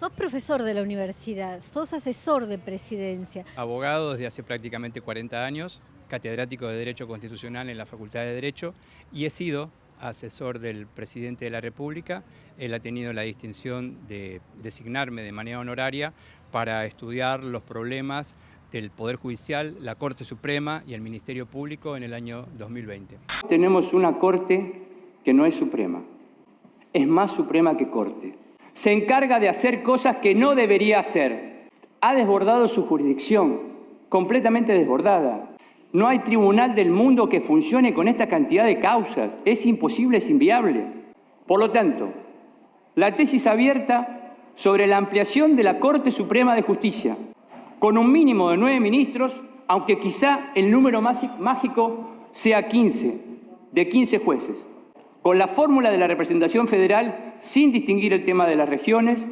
Sos profesor de la universidad, sos asesor de presidencia. Abogado desde hace prácticamente 40 años, catedrático de Derecho Constitucional en la Facultad de Derecho y he sido asesor del presidente de la República. Él ha tenido la distinción de designarme de manera honoraria para estudiar los problemas del Poder Judicial, la Corte Suprema y el Ministerio Público en el año 2020. Tenemos una Corte que no es suprema, es más suprema que Corte. Se encarga de hacer cosas que no debería hacer. Ha desbordado su jurisdicción, completamente desbordada. No hay tribunal del mundo que funcione con esta cantidad de causas. Es imposible, es inviable. Por lo tanto, la tesis abierta sobre la ampliación de la Corte Suprema de Justicia, con un mínimo de 9 ministros, aunque quizá el número mágico sea 15, de 15 jueces, con la fórmula de la representación federal sin distinguir el tema de las regiones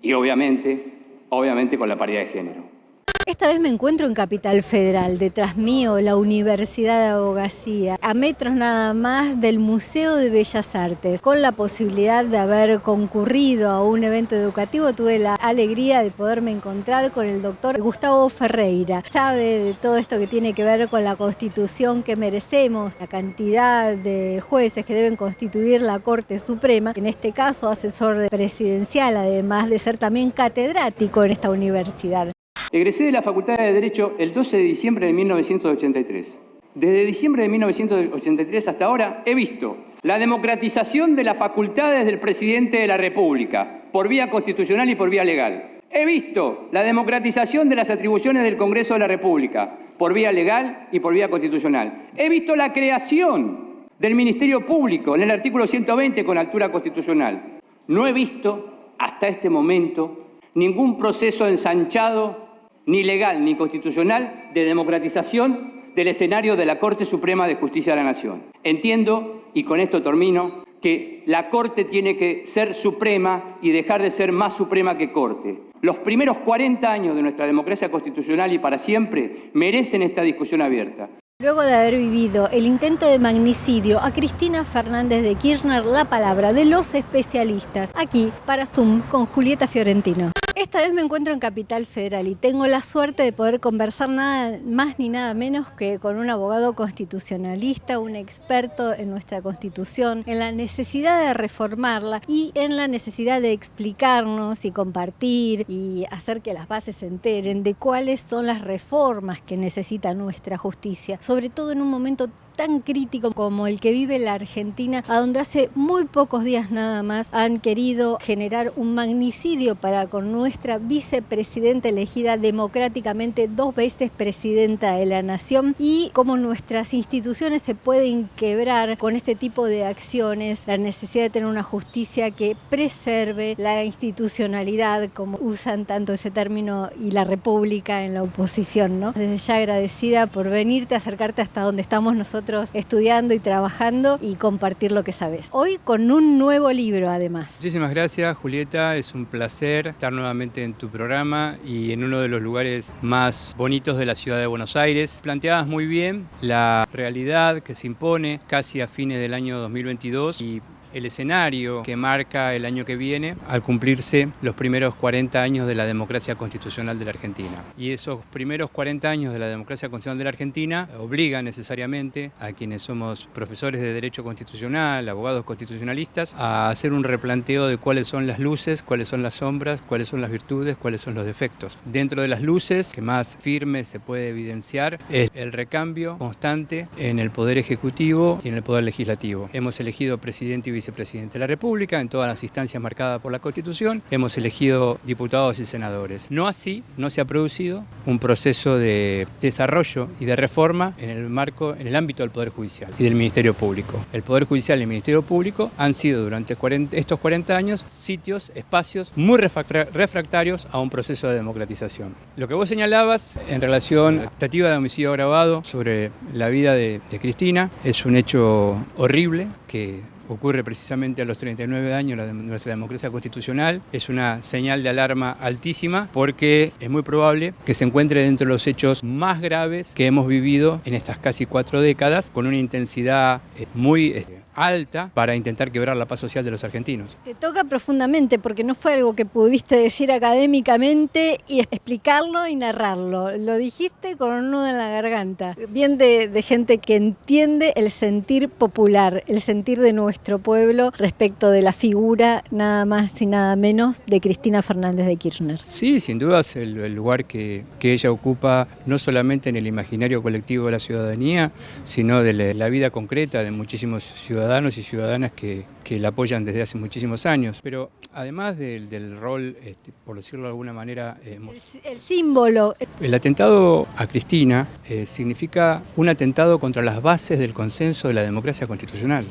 y obviamente con la paridad de género. Esta vez me encuentro en Capital Federal, detrás mío la Universidad de Abogacía, a metros nada más del Museo de Bellas Artes. Con la posibilidad de haber concurrido a un evento educativo, tuve la alegría de poderme encontrar con el doctor Gustavo Ferreira. Sabe de todo esto que tiene que ver con la Constitución que merecemos, la cantidad de jueces que deben constituir la Corte Suprema, en este caso asesor presidencial, además de ser también catedrático en esta universidad. Egresé de la Facultad de Derecho el 12 de diciembre de 1983. Desde diciembre de 1983 hasta ahora he visto la democratización de las facultades del presidente de la República, por vía constitucional y por vía legal. He visto la democratización de las atribuciones del Congreso de la República, por vía legal y por vía constitucional. He visto la creación del Ministerio Público en el artículo 120 con altura constitucional. No he visto hasta este momento ningún proceso ensanchado ni legal ni constitucional de democratización del escenario de la Corte Suprema de Justicia de la Nación. Entiendo, y con esto termino, que la Corte tiene que ser suprema y dejar de ser más suprema que Corte. Los primeros 40 años de nuestra democracia constitucional y para siempre merecen esta discusión abierta. Luego de haber vivido el intento de magnicidio a Cristina Fernández de Kirchner, la palabra de los especialistas, aquí para Zoom con Julieta Fiorentino. Esta vez me encuentro en Capital Federal y tengo la suerte de poder conversar nada más ni nada menos que con un abogado constitucionalista, un experto en nuestra Constitución, en la necesidad de reformarla y en la necesidad de explicarnos y compartir y hacer que las bases se enteren de cuáles son las reformas que necesita nuestra justicia, sobre todo en un momento tan crítico como el que vive la Argentina, a donde hace muy pocos días nada más han querido generar un magnicidio para con nuestra vicepresidenta elegida democráticamente 2 veces presidenta de la Nación, y cómo nuestras instituciones se pueden quebrar con este tipo de acciones, la necesidad de tener una justicia que preserve la institucionalidad, como usan tanto ese término, y la república en la oposición, ¿no? Desde ya agradecida por venirte, acercarte hasta donde estamos nosotros estudiando y trabajando y compartir lo que sabes. Hoy con un nuevo libro además. Muchísimas gracias, Julieta, es un placer estar nuevamente en tu programa y en uno de los lugares más bonitos de la ciudad de Buenos Aires. Planteabas muy bien la realidad que se impone casi a fines del año 2022 y el escenario que marca el año que viene al cumplirse los primeros 40 años de la democracia constitucional de la Argentina. Y esos primeros 40 años de la democracia constitucional de la Argentina obligan necesariamente a quienes somos profesores de Derecho Constitucional, abogados constitucionalistas, a hacer un replanteo de cuáles son las luces, cuáles son las sombras, cuáles son las virtudes, cuáles son los defectos. Dentro de las luces, que más firme se puede evidenciar, es el recambio constante en el Poder Ejecutivo y en el Poder Legislativo. Hemos elegido presidente y vicepresidente de la República en todas las instancias marcadas por la Constitución. Hemos elegido diputados y senadores. No así, no se ha producido un proceso de desarrollo y de reforma en el ámbito del Poder Judicial y del Ministerio Público. El Poder Judicial y el Ministerio Público han sido durante estos 40 años sitios, espacios muy refractarios a un proceso de democratización. Lo que vos señalabas en relación a la tentativa de homicidio agravado sobre la vida de Cristina es un hecho horrible que ocurre precisamente a los 39 años de nuestra democracia constitucional. Es una señal de alarma altísima porque es muy probable que se encuentre dentro de los hechos más graves que hemos vivido en estas casi 4 décadas, con una intensidad muy alta para intentar quebrar la paz social de los argentinos. Te toca profundamente porque no fue algo que pudiste decir académicamente y explicarlo y narrarlo. Lo dijiste con un nudo en la garganta. Bien de gente que entiende el sentir popular, el sentir de nuestro pueblo respecto de la figura nada más y nada menos de Cristina Fernández de Kirchner. Sí, sin duda es el lugar que ella ocupa no solamente en el imaginario colectivo de la ciudadanía, sino de la vida concreta de muchísimos ciudadanos y ciudadanas que la apoyan desde hace muchísimos años. Pero además del rol, por decirlo de alguna manera... El símbolo. El atentado a Cristina significa un atentado contra las bases del consenso de la democracia constitucional.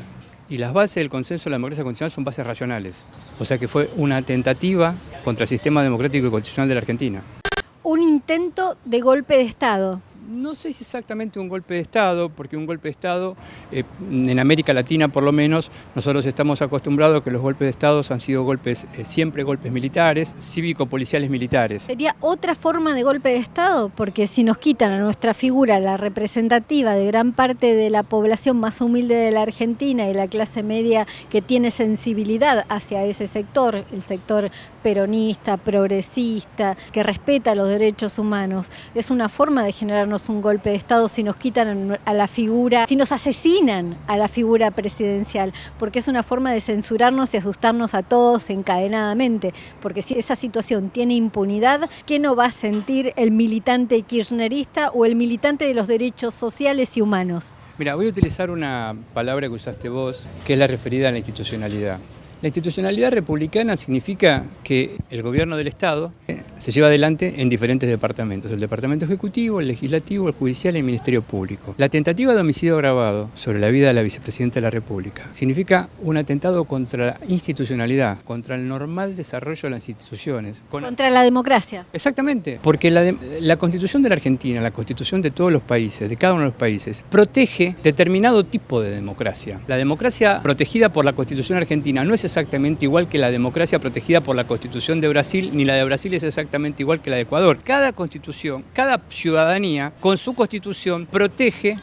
Y las bases del consenso de la democracia constitucional son bases racionales. O sea que fue una tentativa contra el sistema democrático y constitucional de la Argentina. Un intento de golpe de Estado. No sé si exactamente un golpe de Estado, porque un golpe de Estado, en América Latina por lo menos, nosotros estamos acostumbrados a que los golpes de Estado han sido golpes, siempre golpes militares, cívico-policiales militares. ¿Sería otra forma de golpe de Estado? Porque si nos quitan a nuestra figura, la representativa de gran parte de la población más humilde de la Argentina y la clase media que tiene sensibilidad hacia ese sector, el sector peronista, progresista, que respeta los derechos humanos, es una forma de generarnos un golpe de Estado si nos quitan a la figura, si nos asesinan a la figura presidencial, porque es una forma de censurarnos y asustarnos a todos encadenadamente, porque si esa situación tiene impunidad, ¿qué no va a sentir el militante kirchnerista o el militante de los derechos sociales y humanos? Mira, voy a utilizar una palabra que usaste vos, que es la referida a la institucionalidad. La institucionalidad republicana significa que el gobierno del Estado se lleva adelante en diferentes departamentos, el departamento ejecutivo, el legislativo, el judicial y el Ministerio Público. La tentativa de homicidio agravado sobre la vida de la vicepresidenta de la República significa un atentado contra la institucionalidad, contra el normal desarrollo de las instituciones. Contra la democracia. Exactamente, porque la Constitución de la Argentina, la Constitución de todos los países, de cada uno de los países, protege determinado tipo de democracia. La democracia protegida por la Constitución argentina no es exactamente igual que la democracia protegida por la Constitución de Brasil, ni la de Brasil es exactamente igual que la de Ecuador. Cada constitución, cada ciudadanía, con su constitución, protege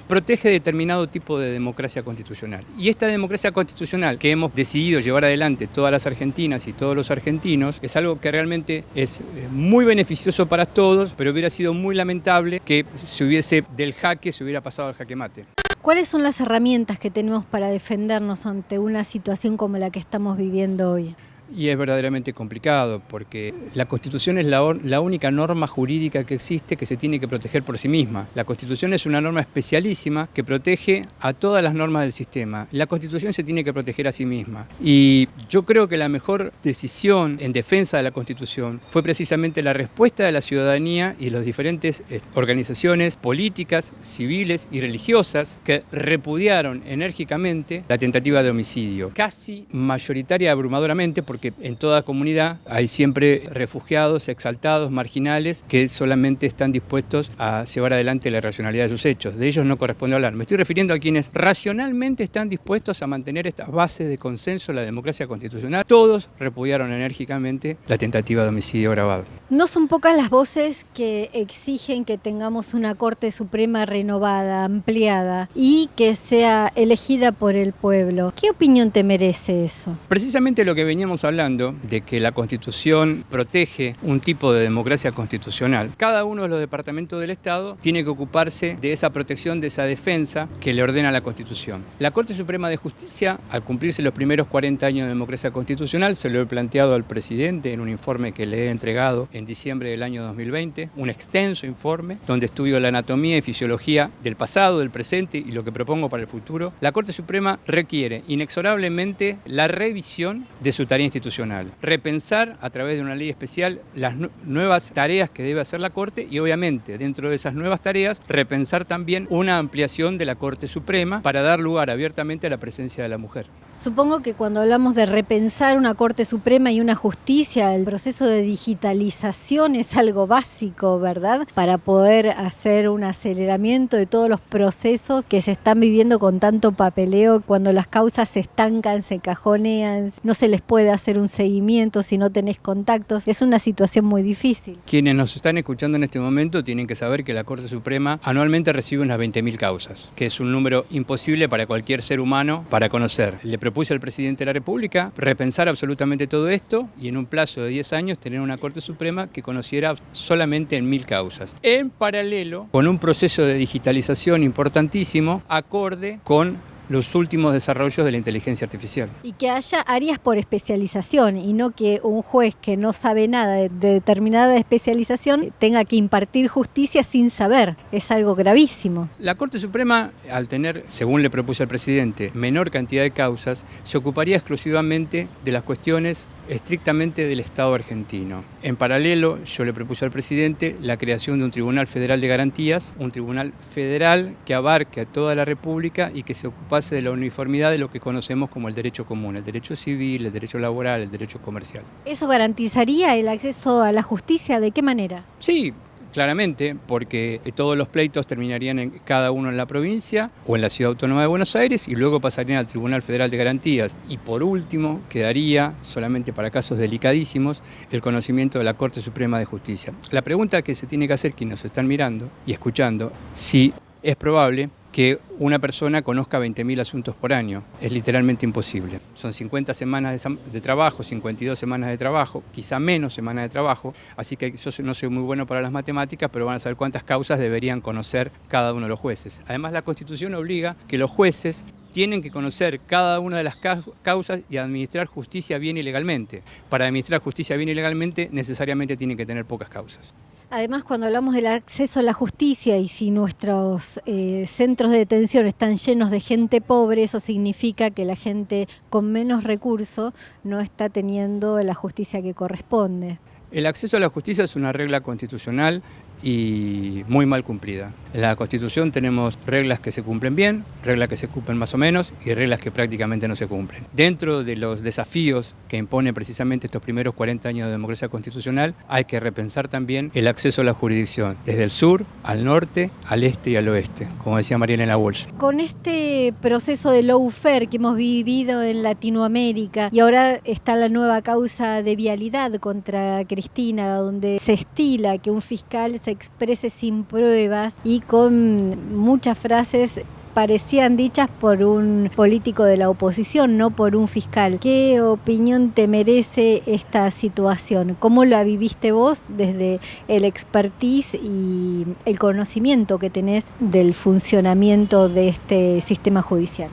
determinado tipo de democracia constitucional. Y esta democracia constitucional que hemos decidido llevar adelante todas las argentinas y todos los argentinos, es algo que realmente es muy beneficioso para todos, pero hubiera sido muy lamentable que se hubiera pasado al jaque mate. ¿Cuáles son las herramientas que tenemos para defendernos ante una situación como la que estamos viviendo hoy? Y es verdaderamente complicado porque la Constitución es la única norma jurídica que existe que se tiene que proteger por sí misma. La Constitución es una norma especialísima que protege a todas las normas del sistema. La Constitución se tiene que proteger a sí misma. Y yo creo que la mejor decisión en defensa de la Constitución fue precisamente la respuesta de la ciudadanía y de las diferentes organizaciones políticas, civiles y religiosas que repudiaron enérgicamente la tentativa de homicidio. Casi mayoritaria y abrumadoramente porque en toda comunidad hay siempre refugiados, exaltados, marginales, que solamente están dispuestos a llevar adelante la racionalidad de sus hechos. De ellos no corresponde hablar. Me estoy refiriendo a quienes racionalmente están dispuestos a mantener estas bases de consenso en la democracia constitucional. Todos repudiaron enérgicamente la tentativa de homicidio agravado. No son pocas las voces que exigen que tengamos una Corte Suprema renovada, ampliada y que sea elegida por el pueblo. ¿Qué opinión te merece eso? Precisamente lo que veníamos hablando, de que la Constitución protege un tipo de democracia constitucional. Cada uno de los departamentos del Estado tiene que ocuparse de esa protección, de esa defensa que le ordena la Constitución. La Corte Suprema de Justicia, al cumplirse los primeros 40 años de democracia constitucional, se lo he planteado al presidente en un informe que le he entregado en diciembre del año 2020, un extenso informe donde estudio la anatomía y fisiología del pasado, del presente y lo que propongo para el futuro. La Corte Suprema requiere inexorablemente la revisión de su tarea institucional, repensar a través de una ley especial las nuevas tareas que debe hacer la Corte y obviamente dentro de esas nuevas tareas repensar también una ampliación de la Corte Suprema para dar lugar abiertamente a la presencia de la mujer. Supongo que cuando hablamos de repensar una Corte Suprema y una justicia, el proceso de digitalización descentralización es algo básico, ¿verdad? Para poder hacer un aceleramiento de todos los procesos que se están viviendo con tanto papeleo, cuando las causas se estancan, se cajonean, no se les puede hacer un seguimiento si no tenés contactos. Es una situación muy difícil. Quienes nos están escuchando en este momento tienen que saber que la Corte Suprema anualmente recibe unas 20.000 causas, que es un número imposible para cualquier ser humano para conocer. Le propuse al presidente de la República repensar absolutamente todo esto y en un plazo de 10 años tener una Corte Suprema que conociera solamente en 1.000 causas. En paralelo, con un proceso de digitalización importantísimo, acorde con los últimos desarrollos de la inteligencia artificial. Y que haya áreas por especialización y no que un juez que no sabe nada de determinada especialización tenga que impartir justicia sin saber. Es algo gravísimo. La Corte Suprema, al tener, según le propuse al presidente, menor cantidad de causas, se ocuparía exclusivamente de las cuestiones estrictamente del Estado argentino. En paralelo, yo le propuse al presidente la creación de un Tribunal Federal de Garantías, un tribunal federal que abarque a toda la República y que se ocupase de la uniformidad de lo que conocemos como el derecho común, el derecho civil, el derecho laboral, el derecho comercial. ¿Eso garantizaría el acceso a la justicia? ¿De qué manera? Sí, claramente, porque todos los pleitos terminarían en cada uno en la provincia o en la Ciudad Autónoma de Buenos Aires y luego pasarían al Tribunal Federal de Garantías. Y por último, quedaría, solamente para casos delicadísimos, el conocimiento de la Corte Suprema de Justicia. La pregunta que se tiene que hacer quienes nos están mirando y escuchando, si es probable que una persona conozca 20.000 asuntos por año. Es literalmente imposible. Son 50 semanas de trabajo, 52 semanas de trabajo, quizá menos semanas de trabajo, así que yo no soy muy bueno para las matemáticas, pero van a saber cuántas causas deberían conocer cada uno de los jueces. Además, la Constitución obliga que los jueces tienen que conocer cada una de las causas y administrar justicia bien y legalmente. Para administrar justicia bien y legalmente, necesariamente tienen que tener pocas causas. Además, cuando hablamos del acceso a la justicia y si nuestros centros de detención están llenos de gente pobre, eso significa que la gente con menos recursos no está teniendo la justicia que corresponde. El acceso a la justicia es una regla constitucional y muy mal cumplida. En la Constitución tenemos reglas que se cumplen bien, reglas que se cumplen más o menos y reglas que prácticamente no se cumplen. Dentro de los desafíos que impone precisamente estos primeros 40 años de democracia constitucional, hay que repensar también el acceso a la jurisdicción, desde el sur al norte, al este y al oeste, como decía María Elena Walsh. Con este proceso de lawfare que hemos vivido en Latinoamérica y ahora está la nueva causa de vialidad contra Cristina, donde se estila que un fiscal se exprese sin pruebas y con muchas frases parecían dichas por un político de la oposición, no por un fiscal. ¿Qué opinión te merece esta situación? ¿Cómo la viviste vos desde el expertise y el conocimiento que tenés del funcionamiento de este sistema judicial?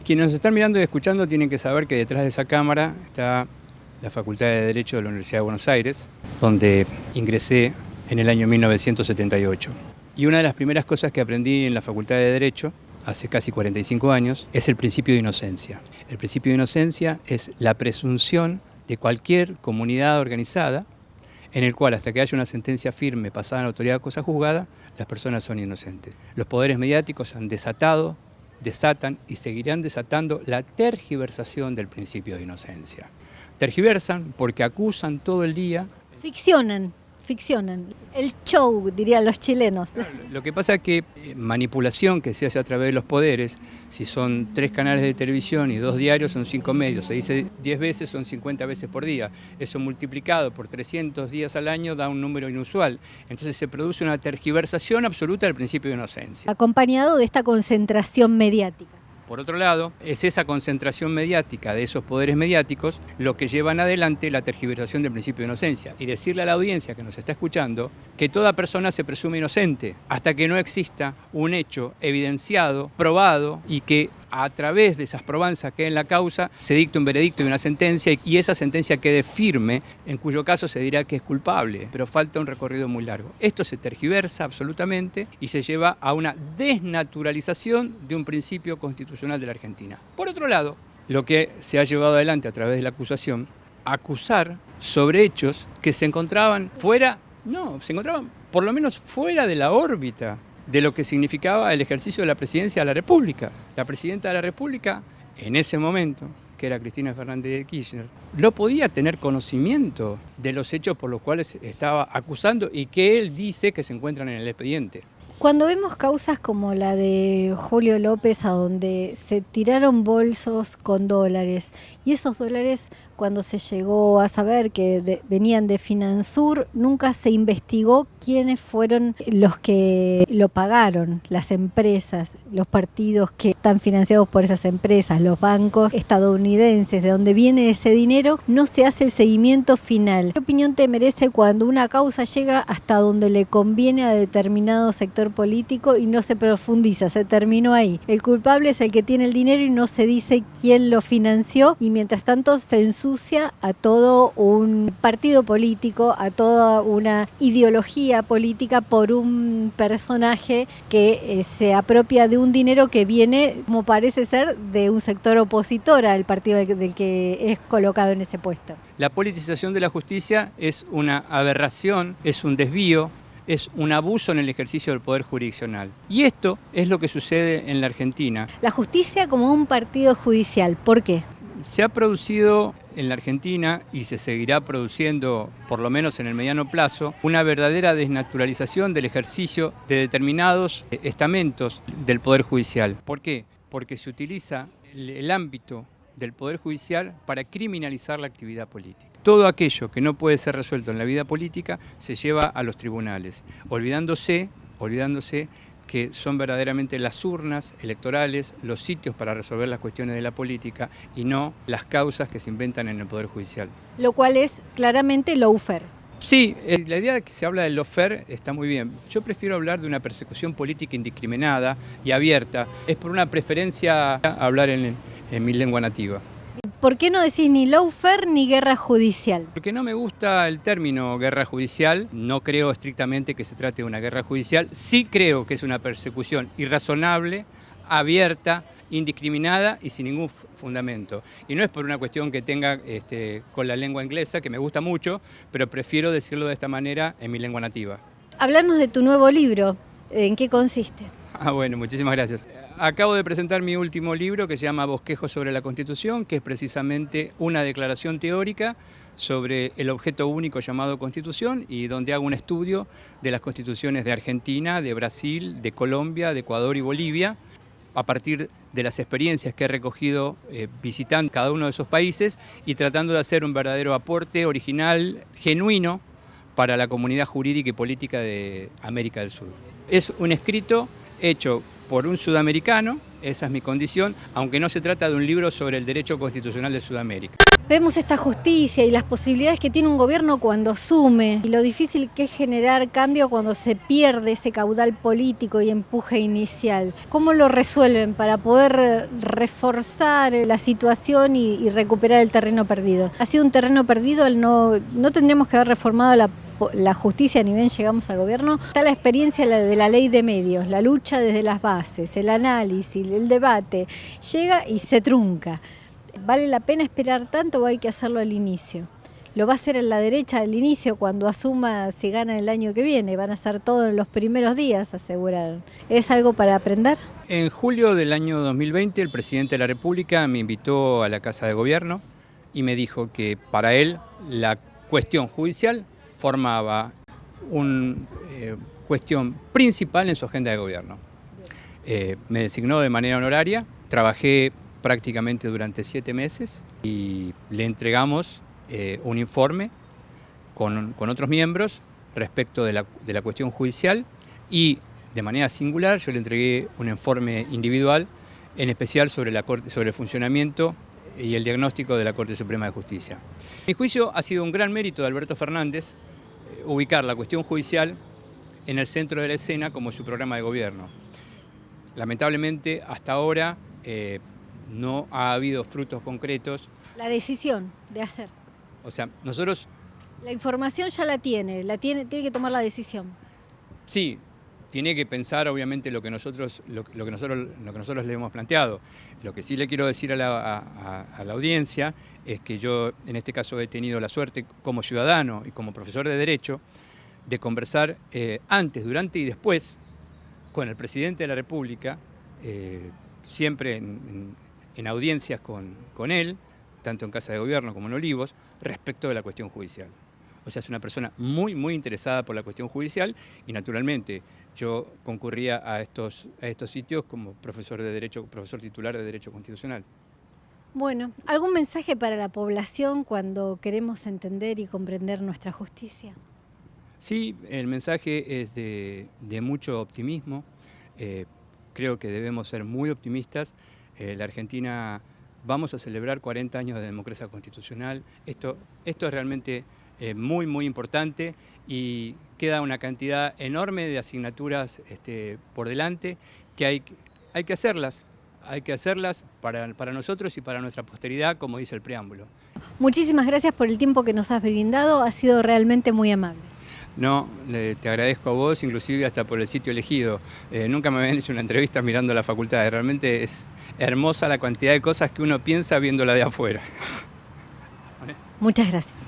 Quienes nos están mirando y escuchando tienen que saber que detrás de esa cámara está la Facultad de Derecho de la Universidad de Buenos Aires, donde ingresé en el año 1978. Y una de las primeras cosas que aprendí en la Facultad de Derecho, hace casi 45 años, es el principio de inocencia. El principio de inocencia es la presunción de cualquier comunidad organizada en el cual hasta que haya una sentencia firme pasada en la autoridad de cosa juzgada, las personas son inocentes. Los poderes mediáticos han desatado, desatan y seguirán desatando la tergiversación del principio de inocencia. Tergiversan porque acusan todo el día. Ficcionan. El show, dirían los chilenos. Lo que pasa es que manipulación que se hace a través de los poderes, si son 3 canales de televisión y 2 diarios, son 5 medios. Se dice 10 veces, son 50 veces por día. Eso multiplicado por 300 días al año da un número inusual. Entonces se produce una tergiversación absoluta del principio de inocencia. Acompañado de esta concentración mediática. Por otro lado, es esa concentración mediática de esos poderes mediáticos lo que llevan adelante la tergiversación del principio de inocencia. Y decirle a la audiencia que nos está escuchando que toda persona se presume inocente hasta que no exista un hecho evidenciado, probado y que a través de esas probanzas que hay en la causa se dicte un veredicto y una sentencia y esa sentencia quede firme, en cuyo caso se dirá que es culpable, pero falta un recorrido muy largo. Esto se tergiversa absolutamente y se lleva a una desnaturalización de un principio constitucional de la Argentina. Por otro lado, lo que se ha llevado adelante a través de la acusación, acusar sobre hechos que se encontraban por lo menos fuera de la órbita de lo que significaba el ejercicio de la presidencia de la República. La presidenta de la República, en ese momento, que era Cristina Fernández de Kirchner, no podía tener conocimiento de los hechos por los cuales estaba acusando y que él dice que se encuentran en el expediente. Cuando vemos causas como la de Julio López, a donde se tiraron bolsos con dólares, y esos dólares, cuando se llegó a saber que venían de Finansur, nunca se investigó quiénes fueron los que lo pagaron, las empresas, los partidos que están financiados por esas empresas, los bancos estadounidenses, de donde viene ese dinero, no se hace el seguimiento final. ¿Qué opinión te merece cuando una causa llega hasta donde le conviene a determinado sector político y no se profundiza, se terminó ahí? El culpable es el que tiene el dinero y no se dice quién lo financió, y mientras tanto se ensucia a todo un partido político, a toda una ideología política por un personaje que se apropia de un dinero que viene, como parece ser, de un sector opositor al partido del que es colocado en ese puesto. La politización de la justicia es una aberración, es un desvío, es un abuso en el ejercicio del poder jurisdiccional. Y esto es lo que sucede en la Argentina. La justicia como un partido judicial, ¿por qué? Se ha producido en la Argentina, y se seguirá produciendo, por lo menos en el mediano plazo, una verdadera desnaturalización del ejercicio de determinados estamentos del Poder Judicial. ¿Por qué? Porque se utiliza el ámbito del Poder Judicial para criminalizar la actividad política. Todo aquello que no puede ser resuelto en la vida política se lleva a los tribunales, olvidándose que son verdaderamente las urnas electorales los sitios para resolver las cuestiones de la política y no las causas que se inventan en el Poder Judicial. Lo cual es claramente lawfare. Sí, la idea de que se habla del lawfare está muy bien. Yo prefiero hablar de una persecución política indiscriminada y abierta. Es por una preferencia hablar en mi lengua nativa. ¿Por qué no decís ni lawfare ni guerra judicial? Porque no me gusta el término guerra judicial, no creo estrictamente que se trate de una guerra judicial, sí creo que es una persecución irrazonable, abierta, indiscriminada y sin ningún fundamento. Y no es por una cuestión que tenga con la lengua inglesa, que me gusta mucho, pero prefiero decirlo de esta manera en mi lengua nativa. Hablarnos de tu nuevo libro, ¿en qué consiste? Bueno, muchísimas gracias. Acabo de presentar mi último libro que se llama Bosquejos sobre la Constitución, que es precisamente una declaración teórica sobre el objeto único llamado Constitución y donde hago un estudio de las constituciones de Argentina, de Brasil, de Colombia, de Ecuador y Bolivia, a partir de las experiencias que he recogido visitando cada uno de esos países y tratando de hacer un verdadero aporte original, genuino, para la comunidad jurídica y política de América del Sur. Es un escrito hecho por un sudamericano, esa es mi condición, aunque no se trata de un libro sobre el derecho constitucional de Sudamérica. Vemos esta justicia y las posibilidades que tiene un gobierno cuando asume y lo difícil que es generar cambio cuando se pierde ese caudal político y empuje inicial. ¿Cómo lo resuelven para poder reforzar la situación y recuperar el terreno perdido? Ha sido un terreno perdido, no tendríamos que haber reformado la justicia ni bien llegamos al gobierno. Está la experiencia de la ley de medios, la lucha desde las bases, el análisis, el debate, llega y se trunca. ¿Vale la pena esperar tanto o hay que hacerlo al inicio? Lo va a hacer en la derecha al inicio cuando asuma si gana el año que viene, van a ser todos en los primeros días, aseguraron. ¿Es algo para aprender? En julio del año 2020 el presidente de la República me invitó a la Casa de Gobierno y me dijo que para él la cuestión judicial formaba una cuestión principal en su agenda de gobierno. Me designó de manera honoraria, trabajé prácticamente durante 7 meses y le entregamos un informe con otros miembros respecto de la cuestión judicial y de manera singular yo le entregué un informe individual, en especial sobre el funcionamiento y el diagnóstico de la Corte Suprema de Justicia. A mi juicio ha sido un gran mérito de Alberto Fernández ubicar la cuestión judicial en el centro de la escena como su programa de gobierno. Lamentablemente, hasta ahora no ha habido frutos concretos. La decisión de hacer. O sea, nosotros... La información ya tiene que tomar la decisión. Sí, tiene que pensar obviamente lo que nosotros le hemos planteado. Lo que sí le quiero decir a la audiencia es que yo en este caso he tenido la suerte como ciudadano y como profesor de Derecho de conversar antes, durante y después con el presidente de la República, siempre en audiencias con él, tanto en Casa de Gobierno como en Olivos, respecto de la cuestión judicial. O sea, es una persona muy, muy interesada por la cuestión judicial y naturalmente yo concurría a estos sitios como profesor titular de Derecho Constitucional. Bueno, ¿algún mensaje para la población cuando queremos entender y comprender nuestra justicia? Sí, el mensaje es de mucho optimismo. Creo que debemos ser muy optimistas. La Argentina, vamos a celebrar 40 años de democracia constitucional. Esto es realmente muy, muy importante y queda una cantidad enorme de asignaturas por delante que hay que hacerlas. Hay que hacerlas para nosotros y para nuestra posteridad, como dice el preámbulo. Muchísimas gracias por el tiempo que nos has brindado, ha sido realmente muy amable. No, te agradezco a vos, inclusive hasta por el sitio elegido. Nunca me habían hecho una entrevista mirando la facultad. Realmente es hermosa la cantidad de cosas que uno piensa viéndola de afuera. Muchas gracias.